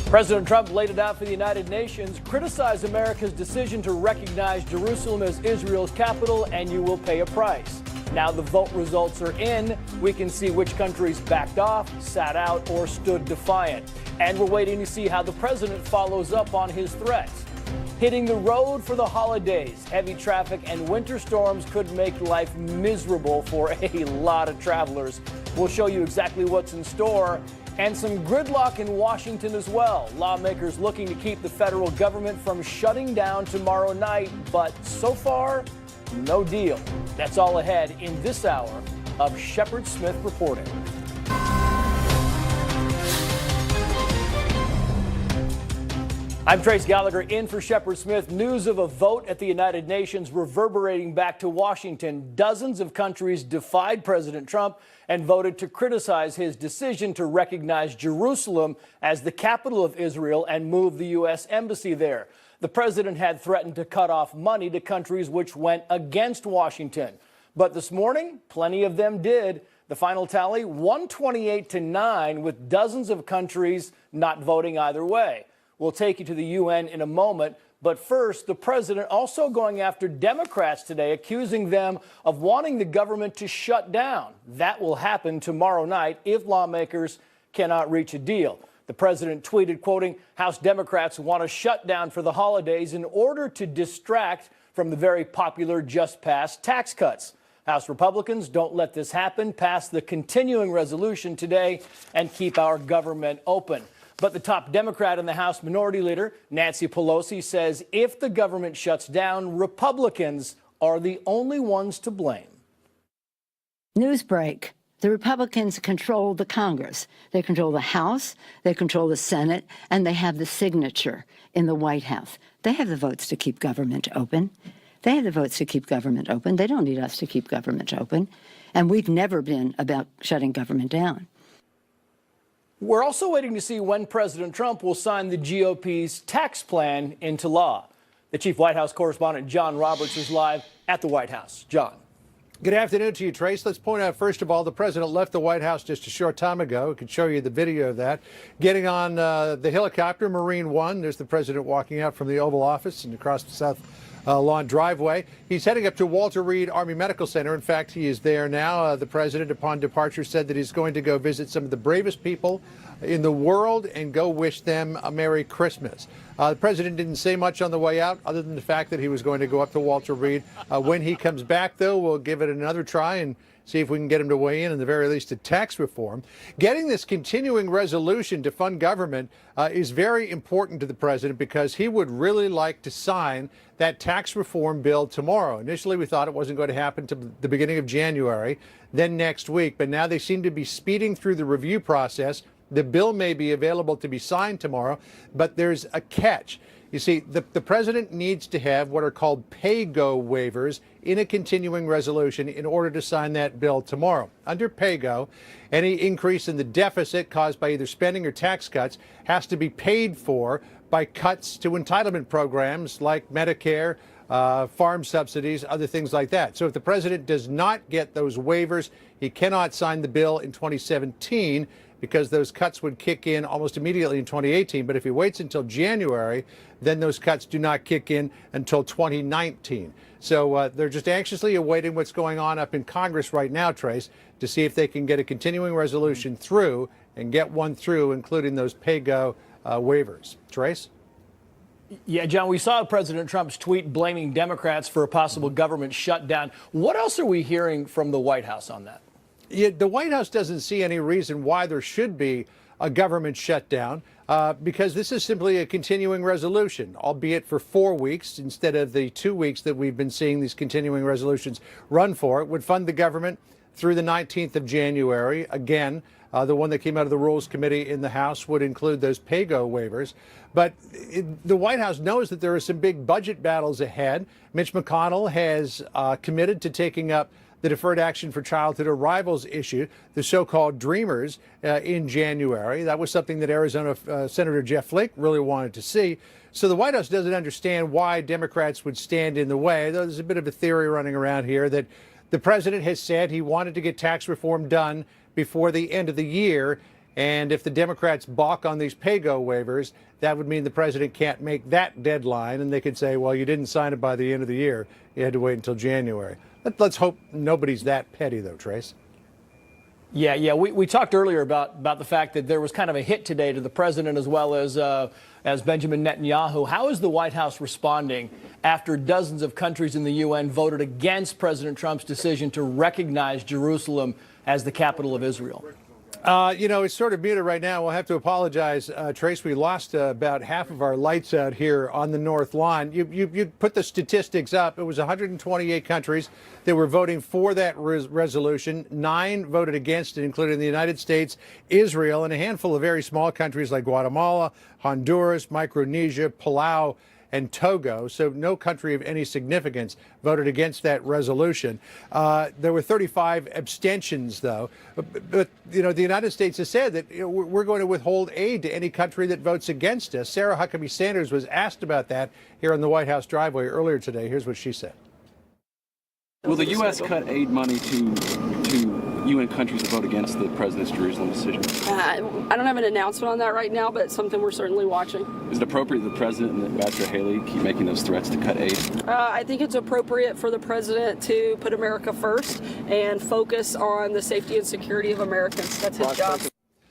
President Trump laid it out for the United Nations, criticized America's decision to recognize Jerusalem as Israel's capital, and you will pay a price. Now the vote results are in. We can see which countries backed off, sat out, or stood defiant. And we're waiting to see how the president follows up on his threats. Hitting the road for the holidays, heavy traffic and winter storms could make life miserable for a lot of travelers. We'll show you exactly what's in store. And some gridlock in Washington as well. Lawmakers looking to keep the federal government from shutting down tomorrow night, but so far, no deal. That's all ahead in this hour of Shepard Smith Reporting. I'm Trace Gallagher in for Shepard Smith. News of a vote at the United Nations reverberating back to Washington. Dozens of countries defied President Trump and voted to criticize his decision to recognize Jerusalem as the capital of Israel and move the U.S. embassy there. The president had threatened to cut off money to countries which went against Washington. But this morning, plenty of them did. The final tally, 128-9, with dozens of countries not voting either way. We'll take you to the UN in a moment. But first, the president also going after Democrats today, accusing them of wanting the government to shut down. That will happen tomorrow night if lawmakers cannot reach a deal. The president tweeted, quoting, House Democrats want to shut down for the holidays in order to distract from the very popular just-passed tax cuts. House Republicans don't let this happen, pass the continuing resolution today, and keep our government open. But the top Democrat in the House Minority Leader, Nancy Pelosi, says if the government shuts down, Republicans are the only ones to blame. News break. The Republicans control the Congress. They control the House, they control the Senate, and they have the signature in the White House. They have the votes to keep government open. They have the votes to keep government open. They don't need us to keep government open. And we've never been about shutting government down. We're also waiting to see when President Trump will sign the GOP's tax plan into law. The chief White House correspondent, John Roberts, is live at the White House. John. Good afternoon to you, Trace. Let's point out, first of all, the president left the White House just a short time ago. I could show you the video of that. Getting on the helicopter, Marine One. There's the president walking out from the Oval Office and across the South Lawn driveway. He's heading up to Walter Reed Army Medical Center. In fact, he is there now. The president, upon departure, said that he's going to go visit some of the bravest people in the world and go wish them a Merry Christmas. The president didn't say much on the way out other than the fact that he was going to go up to Walter Reed. When he comes back, though, we'll give it another try and see if we can get him to weigh in the very least, to tax reform. Getting this continuing resolution to fund government is very important to the president because he would really like to sign that tax reform bill tomorrow. Initially, we thought it wasn't going to happen to the beginning of January, then next week. But now they seem to be speeding through the review process. The bill may be available to be signed tomorrow, but there's a catch. You see, the president needs to have what are called pay-go waivers in a continuing resolution in order to sign that bill tomorrow. Under pay-go, any increase in the deficit caused by either spending or tax cuts has to be paid for by cuts to entitlement programs like Medicare, farm subsidies, other things like that. So if the president does not get those waivers, he cannot sign the bill in 2017 because those cuts would kick in almost immediately in 2018. But if he waits until January, then those cuts do not kick in until 2019. So they're just anxiously awaiting what's going on up in Congress right now, Trace, to see if they can get a continuing resolution through and get one through, including those pay-go waivers. Trace? Yeah, John, we saw President Trump's tweet blaming Democrats for a possible government shutdown. What else are we hearing from the White House on that? Yeah, the White House doesn't see any reason why there should be a government shutdown because this is simply a continuing resolution, albeit for 4 weeks instead of the 2 weeks that we've been seeing these continuing resolutions run for. It would fund the government through the 19th of January. Again, the one that came out of the Rules Committee in the House would include those pay-go waivers. But the White House knows that there are some big budget battles ahead. Mitch McConnell has committed to taking up the Deferred Action for Childhood Arrivals issue, the so-called Dreamers, in January. That was something that Arizona Senator Jeff Flake really wanted to see. So the White House doesn't understand why Democrats would stand in the way. There's a bit of a theory running around here that the president has said he wanted to get tax reform done before the end of the year. And if the Democrats balk on these pay-go waivers, that would mean the president can't make that deadline. And they could say, well, you didn't sign it by the end of the year. You had to wait until January. Let's hope nobody's that petty, though, Trace. Yeah. We talked earlier about the fact that there was kind of a hit today to the president as well as Benjamin Netanyahu. How is the White House responding after dozens of countries in the UN voted against President Trump's decision to recognize Jerusalem as the capital of Israel? It's sort of muted right now. We'll have to apologize, Trace. We lost about half of our lights out here on the North Lawn. You put the statistics up. It was 128 countries that were voting for that resolution. 9 voted against it, including the United States, Israel, and a handful of very small countries like Guatemala, Honduras, Micronesia, Palau, and Togo. So no country of any significance voted against that resolution. There were 35 abstentions, though. But the United States has said that we're going to withhold aid to any country that votes against us. Sarah Huckabee Sanders was asked about that here on the White House driveway earlier today. Here's what she said. Will the U.S. cut aid money to UN countries that vote against the president's Jerusalem decision? I don't have an announcement on that right now, but it's something we're certainly watching. Is it appropriate that the president and Ambassador Haley keep making those threats to cut aid? I think it's appropriate for the president to put America first and focus on the safety and security of Americans. That's his job.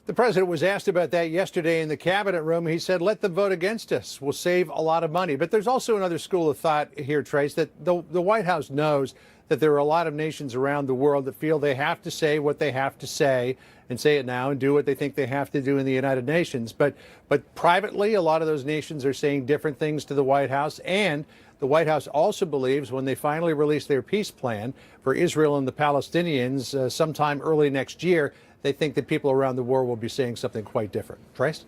The president was asked about that yesterday in the cabinet room. He said, let them vote against us. We'll save a lot of money. But there's also another school of thought here, Trace, that the White House knows that there are a lot of nations around the world that feel they have to say what they have to say and say it now and do what they think they have to do in the United Nations. But privately, a lot of those nations are saying different things to the White House. And the White House also believes when they finally release their peace plan for Israel and the Palestinians sometime early next year, they think that people around the world will be saying something quite different. Trace?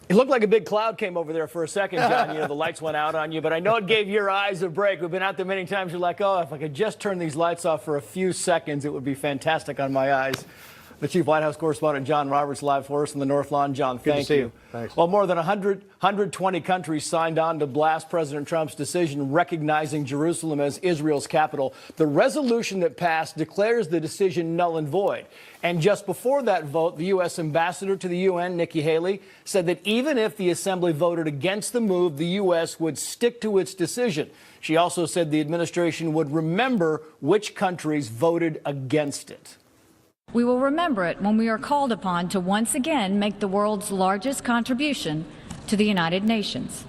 It looked like a big cloud came over there for a second, John. The lights went out on you, but I know it gave your eyes a break. We've been out there many times. You're like, oh, if I could just turn these lights off for a few seconds, it would be fantastic on my eyes. The Chief White House Correspondent John Roberts live for us in the North Lawn. John, thank you. Thanks. Well, more than 120 countries signed on to blast President Trump's decision recognizing Jerusalem as Israel's capital. The resolution that passed declares the decision null and void. And just before that vote, the U.S. ambassador to the UN, Nikki Haley, said that even if the assembly voted against the move, the U.S. would stick to its decision. She also said the administration would remember which countries voted against it. We will remember it when we are called upon to once again make the world's largest contribution to the United Nations.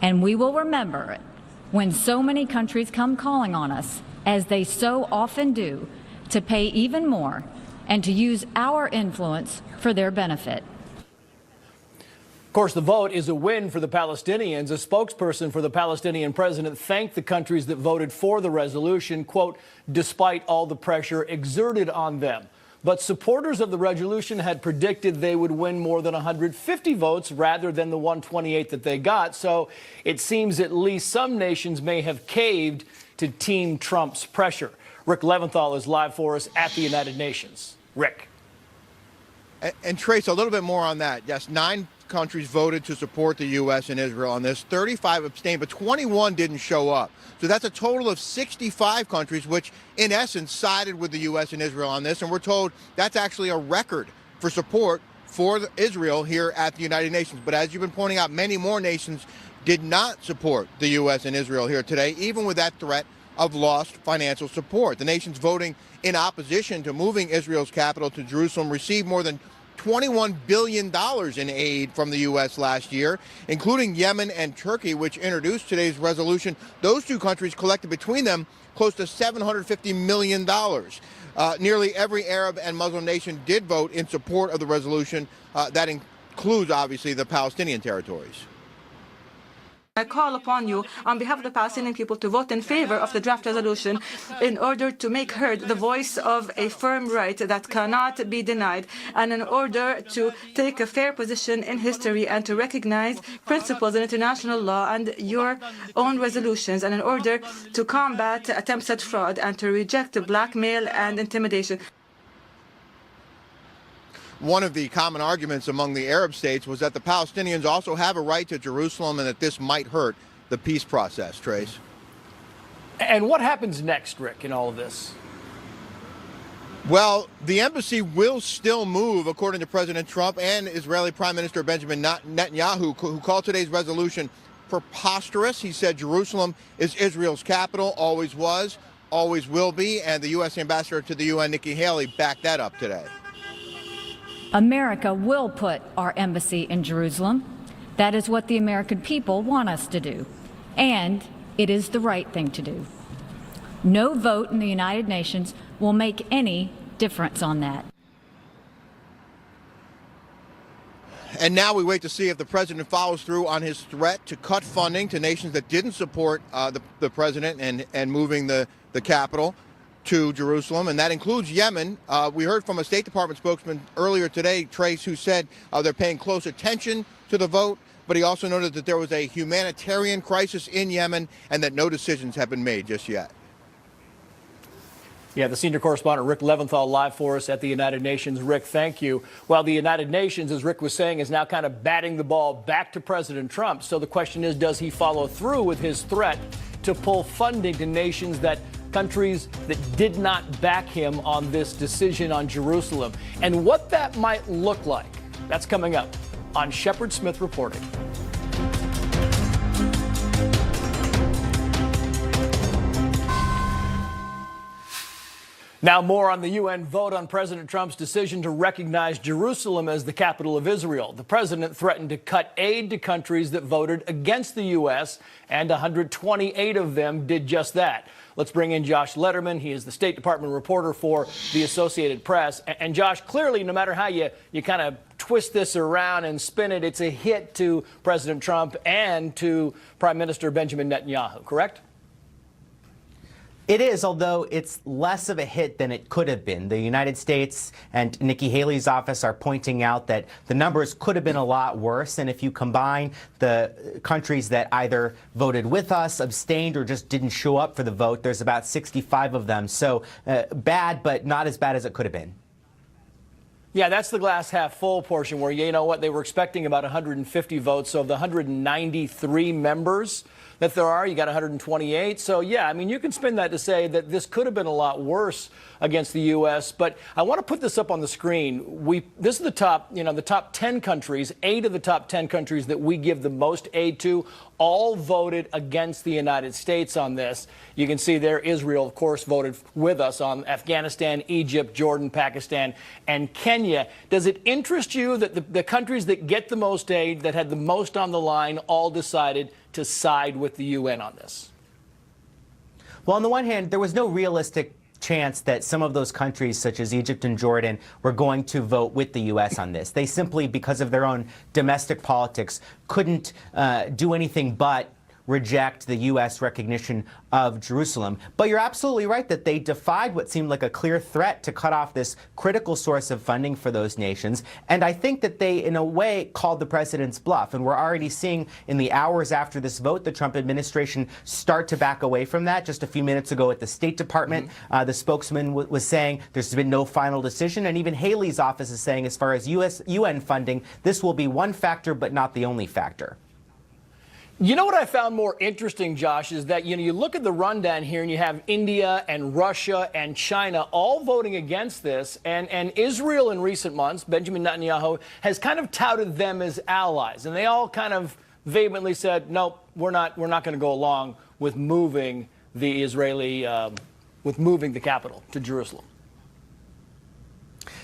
And we will remember it when so many countries come calling on us, as they so often do, to pay even more and to use our influence for their benefit. Of course, the vote is a win for the Palestinians. A spokesperson for the Palestinian president thanked the countries that voted for the resolution, quote, despite all the pressure exerted on them. But supporters of the resolution had predicted they would win more than 150 votes rather than the 128 that they got. So it seems at least some nations may have caved to Team Trump's pressure. Rick Leventhal is live for us at the United Nations. Rick. And Trace, a little bit more on that. Yes, 9 countries voted to support the U.S. and Israel on this. 35 abstained, but 21 didn't show up. So that's a total of 65 countries, which in essence sided with the U.S. and Israel on this. And we're told that's actually a record for support for Israel here at the United Nations. But as you've been pointing out, many more nations did not support the U.S. and Israel here today, even with that threat of lost financial support. The nations voting in opposition to moving Israel's capital to Jerusalem received more than $21 billion in aid from the U.S. last year, including Yemen and Turkey, which introduced today's resolution. Those two countries collected between them close to $750 million. Nearly every Arab and Muslim nation did vote in support of the resolution. That includes, obviously, the Palestinian territories. I call upon you on behalf of the Palestinian people to vote in favor of the draft resolution in order to make heard the voice of a firm right that cannot be denied, and in order to take a fair position in history and to recognize principles in international law and your own resolutions, and in order to combat attempts at fraud and to reject blackmail and intimidation. One of the common arguments among the Arab states was that the Palestinians also have a right to Jerusalem and that this might hurt the peace process, Trace. And what happens next, Rick, in all of this? Well, the embassy will still move, according to President Trump and Israeli Prime Minister Benjamin Netanyahu, who called today's resolution preposterous. He said Jerusalem is Israel's capital, always was, always will be, and the U.S. ambassador to the UN, Nikki Haley, backed that up today. America will put our embassy in Jerusalem. That is what the American people want us to do, and it is the right thing to do. No vote in the United Nations will make any difference on that. And now we wait to see if the president follows through on his threat to cut funding to nations that didn't support the president and moving the capital to Jerusalem, and that includes Yemen. We heard from a State Department spokesman earlier today, Trace, who said they're paying close attention to the vote, but he also noted that there was a humanitarian crisis in Yemen and that no decisions have been made just yet. Yeah, the senior correspondent Rick Leventhal live for us at the United Nations. Rick, thank you. Well, the United Nations, as Rick was saying, is now kind of batting the ball back to President Trump. So the question is, does he follow through with his threat to pull funding to nations countries that did not back him on this decision on Jerusalem? And what that might look like, that's coming up on Shepard Smith Reporting. Now, more on the UN vote on President Trump's decision to recognize Jerusalem as the capital of Israel. The president threatened to cut aid to countries that voted against the U.S., and 128 of them did just that. Let's bring in Josh Letterman. He is the State Department reporter for the Associated Press. And Josh, clearly, no matter how you kind of twist this around and spin it, it's a hit to President Trump and to Prime Minister Benjamin Netanyahu, correct? It is, although it's less of a hit than it could have been. The United States and Nikki Haley's office are pointing out that the numbers could have been a lot worse. And if you combine the countries that either voted with us, abstained, or just didn't show up for the vote, there's about 65 of them. So bad, but not as bad as it could have been. Yeah, that's the glass half full portion where, you know what, they were expecting about 150 votes. So of the 193 members that there are, you got 128. So, yeah, I mean, you can spin that to say that this could have been a lot worse against the U.S. But I want to put this up on the screen. This is the top 10 countries, 8 of the top 10 countries that we give the most aid to, all voted against the United States on this. You can see there Israel, of course, voted with us on Afghanistan, Egypt, Jordan, Pakistan, and Kenya. Does it interest you that the countries that get the most aid, that had the most on the line, all decided to side with the UN on this? Well, on the one hand, there was no realistic chance that some of those countries, such as Egypt and Jordan, were going to vote with the U.S. on this. They simply, because of their own domestic politics, couldn't do anything but reject the U.S. recognition of Jerusalem. But you're absolutely right that they defied what seemed like a clear threat to cut off this critical source of funding for those nations. And I think that they, in a way, called the president's bluff. And we're already seeing in the hours after this vote, the Trump administration start to back away from that. Just a few minutes ago at the State Department, the spokesman was saying there's been no final decision. And even Haley's office is saying, as far as UN funding, this will be one factor, but not the only factor. You know what I found more interesting, Josh, is that, you look at the rundown here and you have India and Russia and China all voting against this. And Israel in recent months, Benjamin Netanyahu, has kind of touted them as allies. And they all kind of vehemently said, no, we're not going to go along with moving the capital to Jerusalem.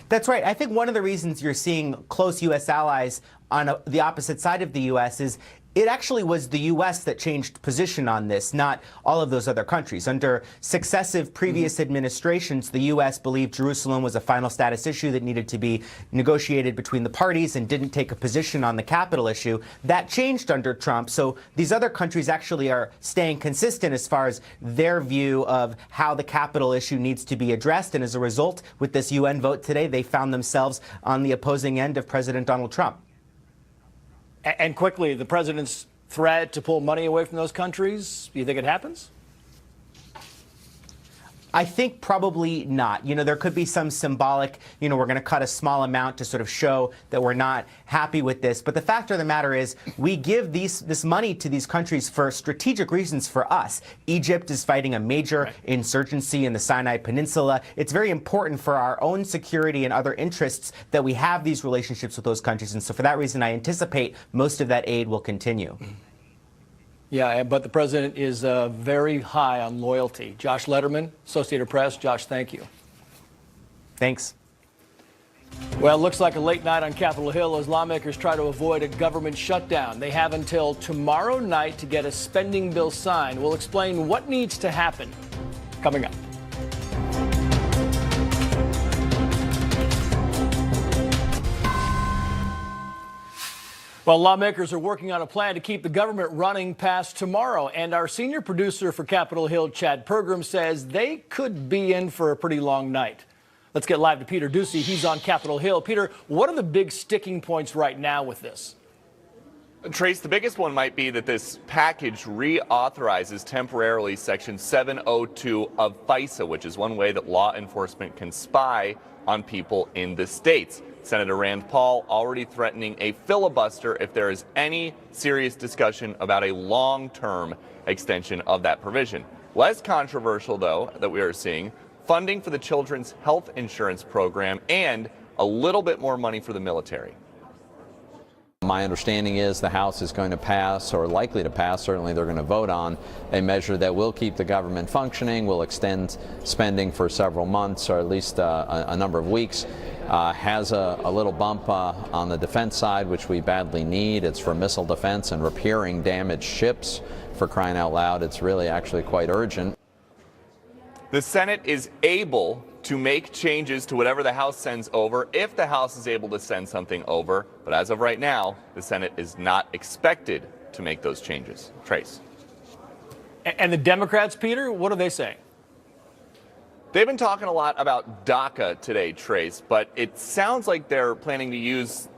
That's right. I think one of the reasons you're seeing close U.S. allies on the opposite side of the U.S. is it actually was the U.S. that changed position on this, not all of those other countries. Under successive previous administrations, the U.S. believed Jerusalem was a final status issue that needed to be negotiated between the parties and didn't take a position on the capital issue. That changed under Trump. So these other countries actually are staying consistent as far as their view of how the capital issue needs to be addressed. And as a result, with this UN vote today, they found themselves on the opposing end of President Donald Trump. And quickly, the president's threat to pull money away from those countries, do you think it happens? I think probably not. You know, there could be some symbolic, you know, we're going to cut a small amount to sort of show that we're not happy with this. But the fact of the matter is we give this money to these countries for strategic reasons for us. Egypt is fighting a major insurgency in the Sinai Peninsula. It's very important for our own security and other interests that we have these relationships with those countries. And so for that reason, I anticipate most of that aid will continue. Yeah, but the president is very high on loyalty. Josh Letterman, Associated Press. Josh, thank you. Thanks. Well, it looks like a late night on Capitol Hill as lawmakers try to avoid a government shutdown. They have until tomorrow night to get a spending bill signed. We'll explain what needs to happen coming up. Well, lawmakers are working on a plan to keep the government running past tomorrow. And our senior producer for Capitol Hill, Chad Pergram, says they could be in for a pretty long night. Let's get live to Peter Ducey. He's on Capitol Hill. Peter, what are the big sticking points right now with this? Trace, the biggest one might be that this package reauthorizes temporarily Section 702 of FISA, which is one way that law enforcement can spy on people in the states. Senator Rand Paul already threatening a filibuster if there is any serious discussion about a long-term extension of that provision. Less controversial, though, that we are seeing funding for the Children's Health Insurance Program and a little bit more money for the military. My understanding is the House is going to pass, or likely to pass, certainly they're going to vote on, a measure that will keep the government functioning, will extend spending for several months or at least a number of weeks. Has a little bump on the defense side, which we badly need. It's for missile defense and repairing damaged ships. For crying out loud, it's really actually quite urgent. The Senate is able to make changes to whatever the House sends over if the House is able to send something over. But as of right now, the Senate is not expected to make those changes. Trace. And the Democrats, Peter, what are they saying? They've been talking a lot about DACA today, Trace, but it sounds like they're planning to use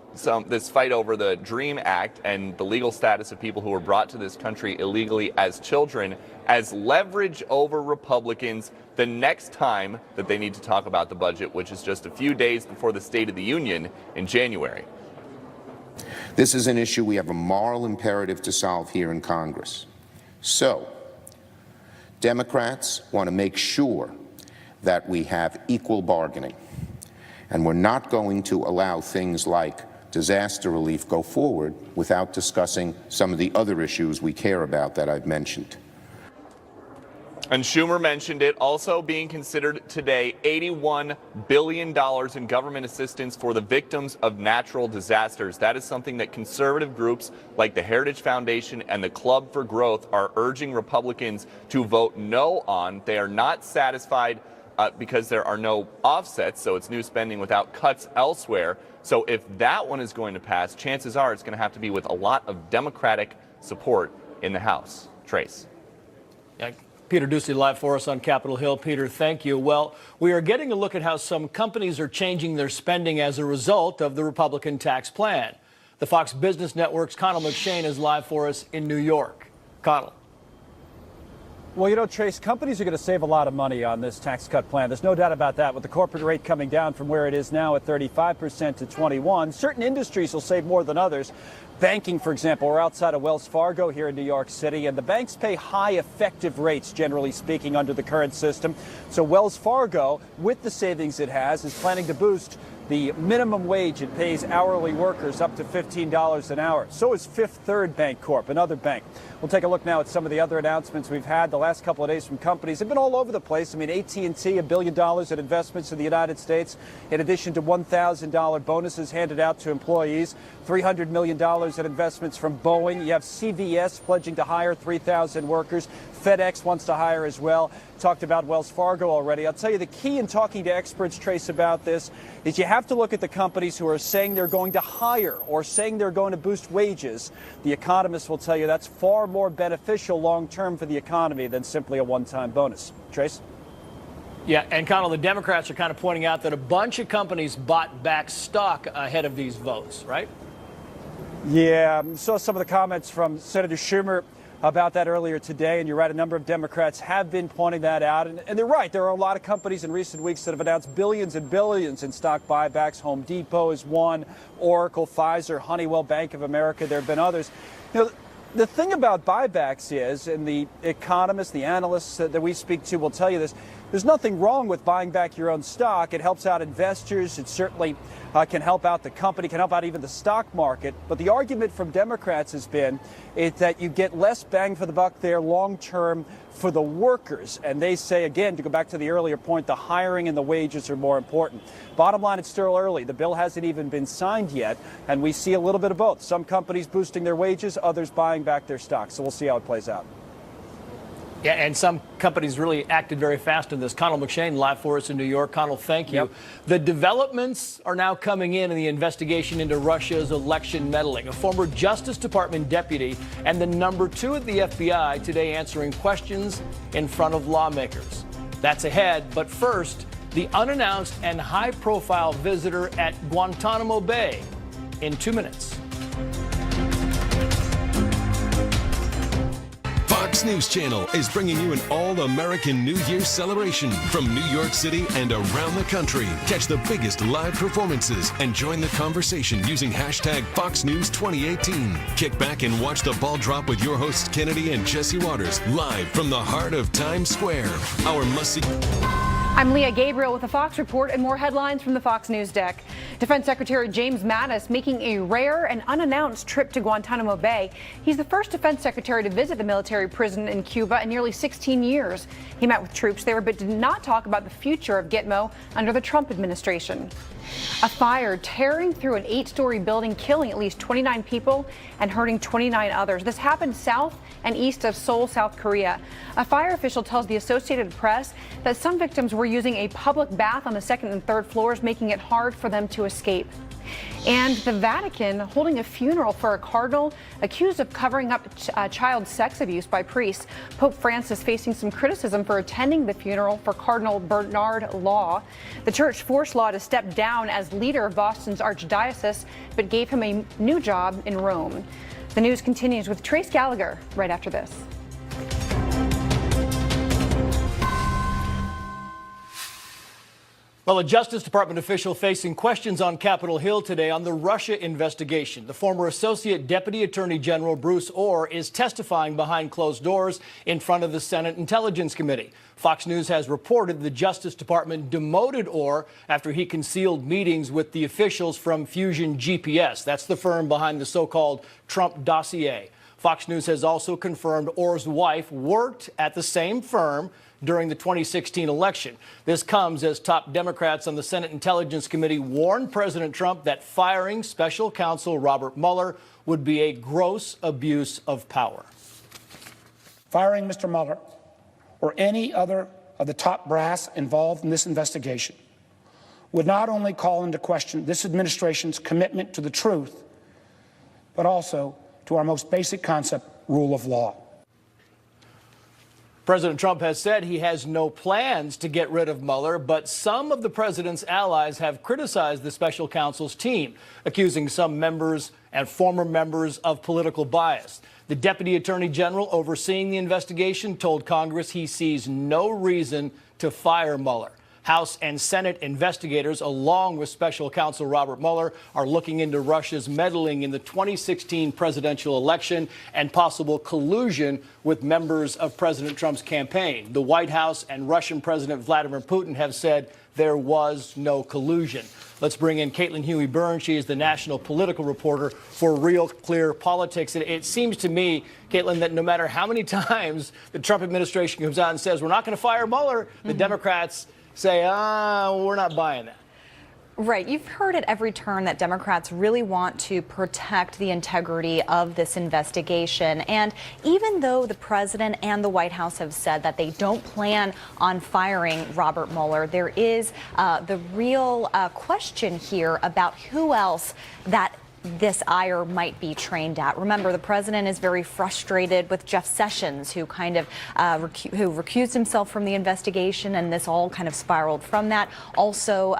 this fight over the DREAM Act and the legal status of people who were brought to this country illegally as children as leverage over Republicans the next time that they need to talk about the budget, which is just a few days before the State of the Union in January. This is an issue we have a moral imperative to solve here in Congress. So, Democrats want to make sure that we have equal bargaining, and we're not going to allow things like disaster relief go forward without discussing some of the other issues we care about that I've mentioned. And Schumer mentioned it, also being considered today $81 billion in government assistance for the victims of natural disasters. That is something that conservative groups like the Heritage Foundation and the Club for Growth are urging Republicans to vote no on. They are not satisfied because there are no offsets, so it's new spending without cuts elsewhere. So if that one is going to pass, chances are it's going to have to be with a lot of Democratic support in the House. Trace. Yeah. Peter Ducey live for us on Capitol Hill. Peter, thank you. Well, we are getting a look at how some companies are changing their spending as a result of the Republican tax plan. The Fox Business Network's Connell McShane is live for us in New York. Connell. Well, you know, Trace, companies are going to save a lot of money on this tax cut plan. There's no doubt about that. With the corporate rate coming down from where it is now at 35% to 21%, certain industries will save more than others. Banking, for example, we're outside of Wells Fargo here in New York City, and the banks pay high effective rates, generally speaking, under the current system. So Wells Fargo, with the savings it has, is planning to boost the minimum wage it pays hourly workers up to $15 an hour. So is Fifth Third Bank Corp., another bank. We'll take a look now at some of the other announcements we've had the last couple of days from companies. They've been all over the place. I mean, AT&T, $1 billion in investments in the United States, in addition to $1,000 bonuses handed out to employees, $300 million in investments from Boeing. You have CVS pledging to hire 3,000 workers. FedEx wants to hire as well. Talked about Wells Fargo already. I'll tell you the key in talking to experts, Trace, about this is you have to look at the companies who are saying they're going to hire or saying they're going to boost wages. The economists will tell you that's far more beneficial long term for the economy than simply a one-time bonus. Trace? Yeah, and Connell, the Democrats are kind of pointing out that a bunch of companies bought back stock ahead of these votes, right? Yeah, saw some of the comments from Senator Schumer about that earlier today, and you're right, a number of Democrats have been pointing that out. And they're right, there are a lot of companies in recent weeks that have announced billions and billions in stock buybacks. Home Depot is one, Oracle, Pfizer, Honeywell, Bank of America. There have been others. You know, the thing about buybacks is, and the economists, the analysts that we speak to will tell you this, there's nothing wrong with buying back your own stock. It helps out investors. It certainly can help out the company, can help out even the stock market. But the argument from Democrats has been that you get less bang for the buck there long term for the workers. And they say, again, to go back to the earlier point, the hiring and the wages are more important. Bottom line, it's still early. The bill hasn't even been signed yet. And we see a little bit of both. Some companies boosting their wages, others buying back their stocks. So we'll see how it plays out. Yeah, and some companies really acted very fast in this. Connell McShane live for us in New York. Connell, thank you. Yep. The developments are now coming in the investigation into Russia's election meddling. A former Justice Department deputy and the #2 at the FBI today answering questions in front of lawmakers. That's ahead, but first, the unannounced and high-profile visitor at Guantanamo Bay in 2 minutes. Fox News Channel is bringing you an all-American New Year's celebration from New York City and around the country. Catch the biggest live performances and join the conversation using hashtag Fox News 2018. Kick back and watch the ball drop with your hosts Kennedy and Jesse Waters live from the heart of Times Square. Our must-see. I'm Leah Gabriel with a Fox Report and more headlines from the Fox News deck. Defense Secretary James Mattis making a rare and unannounced trip to Guantanamo Bay. He's the first defense secretary to visit the military prison in Cuba in nearly 16 years. He met with troops there but did not talk about the future of Gitmo under the Trump administration. A fire tearing through an 8-story building, killing at least 29 people and hurting 29 others. This happened south and east of Seoul, South Korea. A fire official tells the Associated Press that some victims were using a public bath on the 2nd and 3rd floors, making it hard for them to escape. And the Vatican holding a funeral for a cardinal accused of covering up child sex abuse by priests. Pope Francis facing some criticism for attending the funeral for Cardinal Bernard Law. The church forced Law to step down as leader of Boston's archdiocese, but gave him a new job in Rome. The news continues with Trace Gallagher right after this. Well, a Justice Department official facing questions on Capitol Hill today on the Russia investigation. The former Associate Deputy Attorney General Bruce Orr is testifying behind closed doors in front of the Senate Intelligence Committee. Fox News has reported the Justice Department demoted Orr after he concealed meetings with the officials from Fusion GPS. That's the firm behind the so-called Trump dossier. Fox News has also confirmed Orr's wife worked at the same firm during the 2016 election. This comes as top Democrats on the Senate Intelligence Committee warned President Trump that firing special counsel Robert Mueller would be a gross abuse of power. Firing Mr. Mueller or any other of the top brass involved in this investigation would not only call into question this administration's commitment to the truth, but also to our most basic concept, rule of law. President Trump has said he has no plans to get rid of Mueller, but some of the president's allies have criticized the special counsel's team, accusing some members and former members of political bias. The Deputy Attorney General overseeing the investigation told Congress he sees no reason to fire Mueller. House and Senate investigators, along with special counsel Robert Mueller, are looking into Russia's meddling in the 2016 presidential election and possible collusion with members of President Trump's campaign. The White House and Russian President Vladimir Putin have said there was no collusion. Let's bring in Caitlin Huey-Byrne. She is the national political reporter for Real Clear Politics. And it seems to me, Caitlin, that no matter how many times the Trump administration comes out and says, we're not going to fire Mueller, the Democrats say, we're not buying that. Right. You've heard at every turn that Democrats really want to protect the integrity of this investigation. And even though the president and the White House have said that they don't plan on firing Robert Mueller, there is the real question here about who else that this ire might be trained at. Remember, the president is very frustrated with Jeff Sessions, who kind of who recused himself from the investigation, and this all kind of spiraled from that. Also,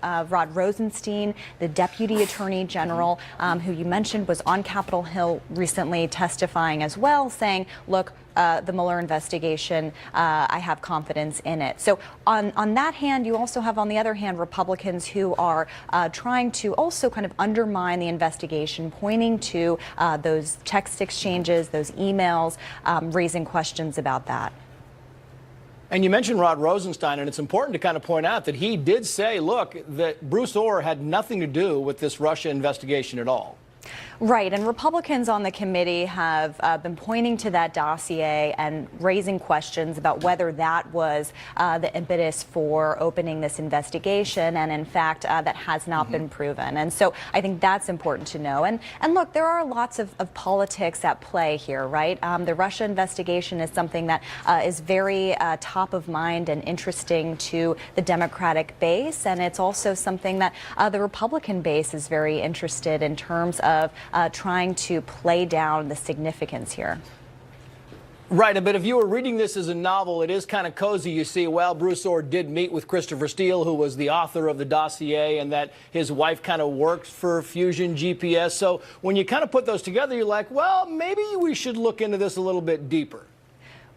Rod Rosenstein, the deputy attorney general, who you mentioned was on Capitol Hill recently testifying as well, saying, look, the Mueller investigation, I have confidence in it. So on that hand, you also have, on the other hand, Republicans who are trying to also kind of undermine the investigation, pointing to those text exchanges, those emails, raising questions about that. And you mentioned Rod Rosenstein, and it's important to kind of point out that he did say, look, that Bruce Ohr had nothing to do with this Russia investigation at all. Right, and Republicans on the committee have been pointing to that dossier and raising questions about whether that was the impetus for opening this investigation, and in fact, that has not been proven. And so I think that's important to know. And look, there are lots of politics at play here, right? The Russia investigation is something that is very top of mind and interesting to the Democratic base, and it's also something that the Republican base is very interested in terms of trying to play down the significance here. Right, but if you were reading this as a novel, it is kind of cozy. You see, well, Bruce Ohr did meet with Christopher Steele, who was the author of the dossier, and that his wife kind of worked for Fusion GPS. So when you kind of put those together, you're like, well, maybe we should look into this a little bit deeper.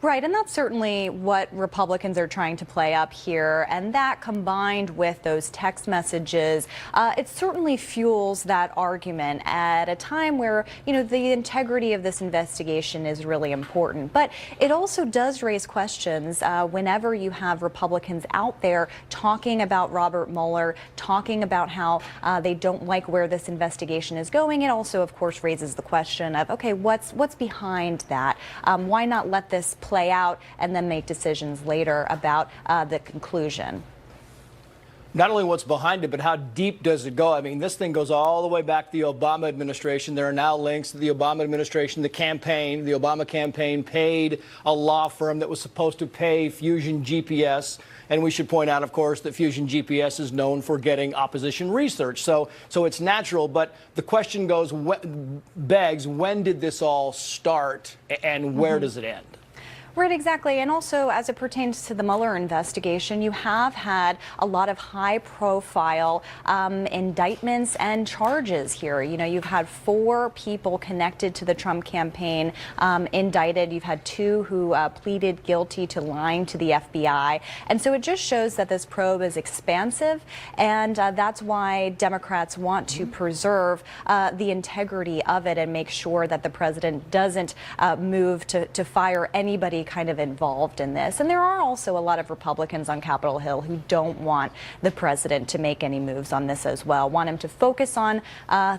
Right, and that's certainly what Republicans are trying to play up here, and that combined with those text messages, it certainly fuels that argument at a time where, you know, the integrity of this investigation is really important. But it also does raise questions whenever you have Republicans out there talking about Robert Mueller, talking about how they don't like where this investigation is going. It also, of course, raises the question of, okay, what's behind that? Why not let this play out and then make decisions later about the conclusion? Not only what's behind it, but how deep does it go? I mean, this thing goes all the way back to the Obama administration. There are now links to the Obama administration, the campaign. The Obama campaign paid a law firm that was supposed to pay Fusion GPS. And we should point out, of course, that Fusion GPS is known for getting opposition research. So it's natural. But the question begs, when did this all start and where does it end? Right, exactly. And also, as it pertains to the Mueller investigation, you have had a lot of high-profile indictments and charges here. You know, you've had 4 people connected to the Trump campaign indicted. You've had 2 who pleaded guilty to lying to the FBI. And so it just shows that this probe is expansive, and that's why Democrats want to preserve the integrity of it and make sure that the president doesn't move to fire anybody kind of involved in this. And there are also a lot of Republicans on Capitol Hill who don't want the president to make any moves on this as well, want him to focus on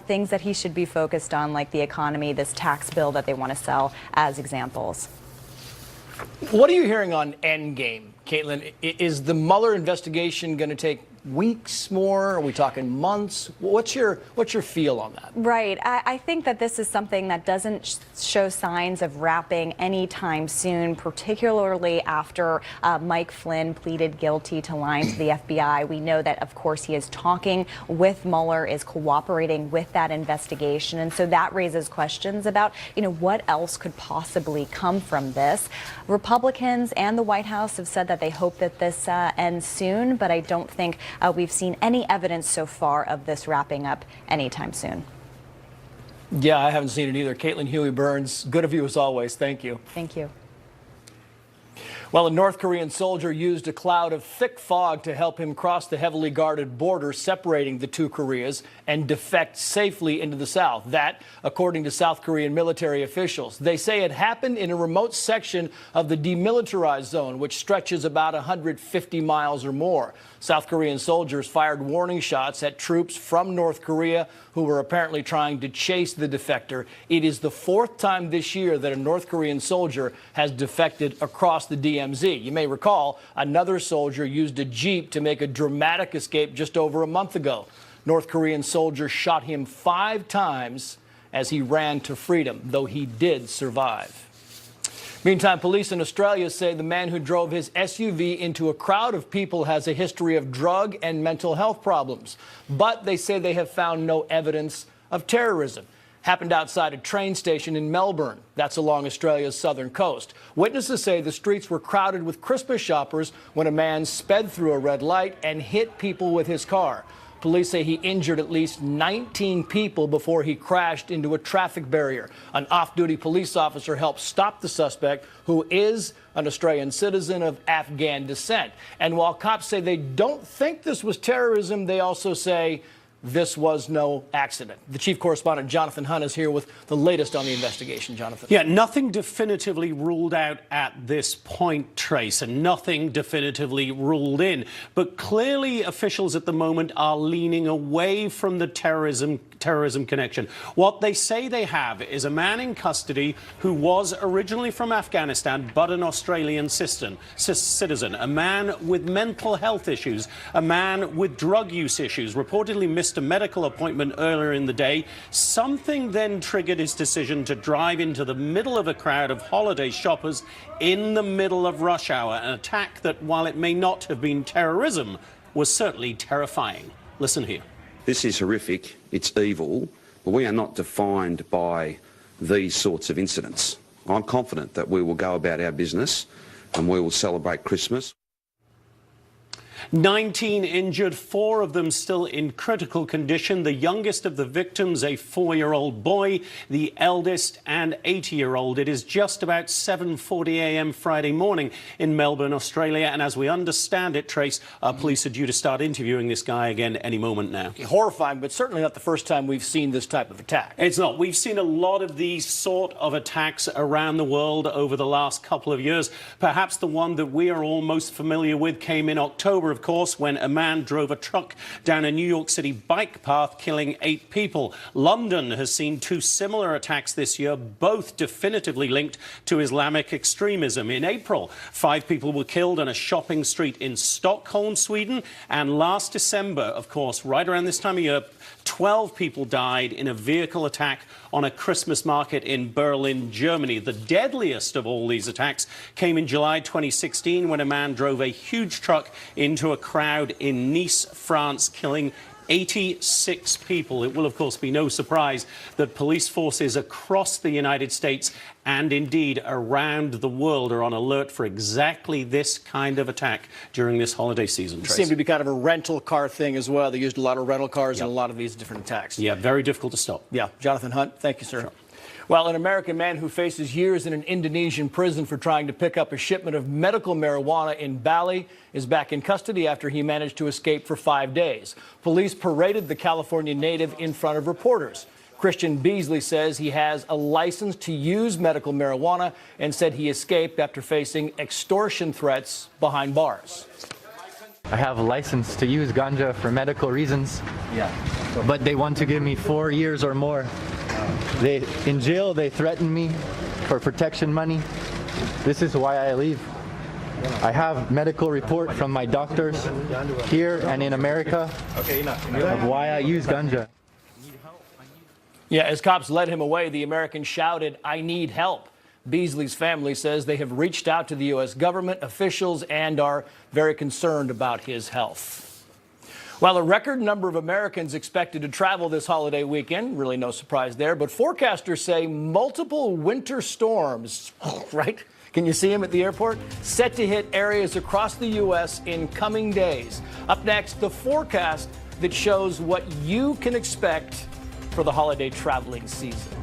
things that he should be focused on, like the economy, this tax bill that they want to sell as examples. What are you hearing on endgame, Caitlin? Is the Mueller investigation going to take weeks more? Are we talking months? What's your feel on that? Right. I think that this is something that doesn't show signs of wrapping anytime soon, particularly after Mike Flynn pleaded guilty to lying to the FBI. We know that, of course, he is talking with Mueller, is cooperating with that investigation. And so that raises questions about, you know, what else could possibly come from this. Republicans and the White House have said that they hope that this ends soon, but I don't think we've seen any evidence so far of this wrapping up anytime soon. Yeah, I haven't seen it either. Caitlin Huey-Burns, good of you as always. Thank you. Thank you. Well, a North Korean soldier used a cloud of thick fog to help him cross the heavily guarded border separating the 2 Koreas and defect safely into the south. That, according to South Korean military officials. They say it happened in a remote section of the demilitarized zone, which stretches about 150 miles or more. South Korean soldiers fired warning shots at troops from North Korea who were apparently trying to chase the defector. It is the 4th time this year that a North Korean soldier has defected across the DMZ. You may recall another soldier used a Jeep to make a dramatic escape just over a month ago. North Korean soldier shot him 5 times as he ran to freedom, though he did survive. Meantime, police in Australia say the man who drove his SUV into a crowd of people has a history of drug and mental health problems. But they say they have found no evidence of terrorism. Happened outside a train station in Melbourne. That's along Australia's southern coast. Witnesses say the streets were crowded with Christmas shoppers when a man sped through a red light and hit people with his car. Police say he injured at least 19 people before he crashed into a traffic barrier. An off-duty police officer helped stop the suspect, who is an Australian citizen of Afghan descent. And while cops say they don't think this was terrorism, they also say this was no accident. The chief correspondent, Jonathan Hunt, is here with the latest on the investigation. Jonathan. Yeah, nothing definitively ruled out at this point, Trace, and nothing definitively ruled in. But clearly officials at the moment are leaning away from the terrorism connection. What they say they have is a man in custody who was originally from Afghanistan but an Australian citizen, a man with mental health issues, a man with drug use issues, reportedly missed a medical appointment earlier in the day. Something then triggered his decision to drive into the middle of a crowd of holiday shoppers in the middle of rush hour, an attack that, while it may not have been terrorism, was certainly terrifying. Listen here. This is horrific, it's evil, but we are not defined by these sorts of incidents. I'm confident that we will go about our business and we will celebrate Christmas. 19 injured, 4 of them still in critical condition. The youngest of the victims, a 4-year-old boy, the eldest an 80-year-old. It is just about 7:40 a.m. Friday morning in Melbourne, Australia. And as we understand it, Trace, police are due to start interviewing this guy again any moment now. Horrifying, but certainly not the first time we've seen this type of attack. It's not. We've seen a lot of these sort of attacks around the world over the last couple of years. Perhaps the one that we are all most familiar with came in October, of course, when a man drove a truck down a New York City bike path, killing 8 people. London has seen 2 similar attacks this year, both definitively linked to Islamic extremism. In April, 5 people were killed on a shopping street in Stockholm, Sweden. And last December, of course, right around this time of year, 12 people died in a vehicle attack on a Christmas market in Berlin, Germany. The deadliest of all these attacks came in July 2016 when a man drove a huge truck into a crowd in Nice, France, killing 86 people. It will, of course, be no surprise that police forces across the United States and indeed around the world are on alert for exactly this kind of attack during this holiday season. It seemed to be kind of a rental car thing as well. They used a lot of rental cars in a lot of these different attacks. Yeah, very difficult to stop. Yeah. Jonathan Hunt, thank you, sir. Sure. Well, an American man who faces years in an Indonesian prison for trying to pick up a shipment of medical marijuana in Bali is back in custody after he managed to escape for 5 days. Police paraded the California native in front of reporters. Christian Beasley says he has a license to use medical marijuana and said he escaped after facing extortion threats behind bars. I have a license to use ganja for medical reasons, but they want to give me 4 years or more. In jail, they threaten me for protection money. This is why I leave. I have medical report from my doctors here and in America of why I use ganja. Yeah, as cops led him away, the American shouted, "I need help." Beasley's family says they have reached out to the U.S. government officials and are very concerned about his health. Well, a record number of Americans expected to travel this holiday weekend. Really no surprise there. But forecasters say multiple winter storms, right? Can you see them at the airport? Set to hit areas across the U.S. in coming days. Up next, the forecast that shows what you can expect for the holiday traveling season.